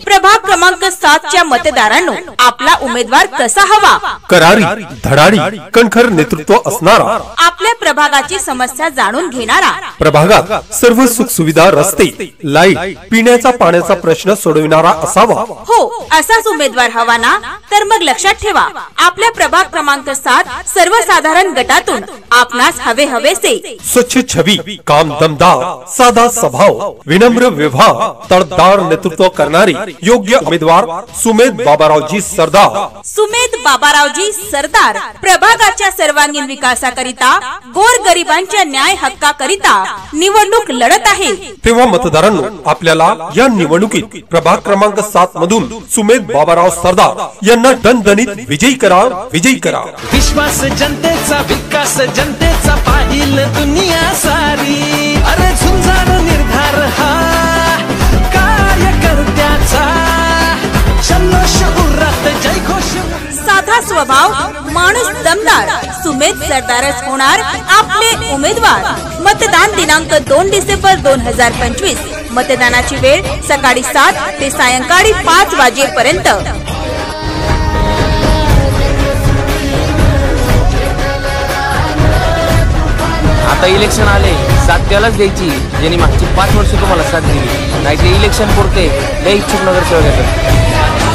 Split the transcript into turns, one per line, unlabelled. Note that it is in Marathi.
प्रभाग क्रमांक 7च्या मतदारांनो, आपला उमेदवार कसा हवा?
करारी, धडाडी, कणखर नेतृत्व असणारा,
आपल्या प्रभागाची समस्या जाणून घेणारा,
प्रभागात सर्व सुख सुविधा, रस्ते, लाईट, पिण्याचा पाण्याचा प्रश्न सोडविणारा असावा।
हो, असाच उमेदवार हवा ना? तर मग लक्षात ठेवा, आपल्या प्रभाग क्रमांक 7 सर्वसाधारण गटातून आपणास हवेसे
स्वच्छ छवी, काम दमदार, साधा स्वभाव, विनम्र व्यवहार, तडदार नेतृत्व करणारी योग्य उमेदवार सुमेध बाबारावजी सरदार।
सुमेध बाबारावजी सरदार प्रभागाच्या सर्वांगीण विकासाकरिता, गोरगरिबांच्या न्याय हक्काकरिता निवडणूक लढत आहे।
तेव्हा मतदारांनो, आपल्याला या निवडणुकीत प्रभाग क्रमांक 7 मधून सुमेध बाबाराव सरदार यांना दणदणीत विजयी करा, विजयी करा।
विश्वास जनतेचा, विकास जनतेचा, पाहिल दुनिया सारी, अरे झुंजार निर्धार हा कार्यकर्त्याचा, जल्लोष उरात जयघोष।
साधा स्वभाव, माणूस दमदार, सुमेध सरदारच होणार आपले उमेदवार। मतदान दिनांक 2 डिसेंबर 2025। मतदानाची वेळ सकाळी 7 ते सायंकाळी 5 वाजेपर्यंत।
आता इलेक्शन आले, साथ त्यालाच द्यायची ज्यांनी मागची 5 वर्ष तुम्हाला साथ दिली, नाही ते इलेक्शन पुरते लय इच्छुक नगरसेवक येतात।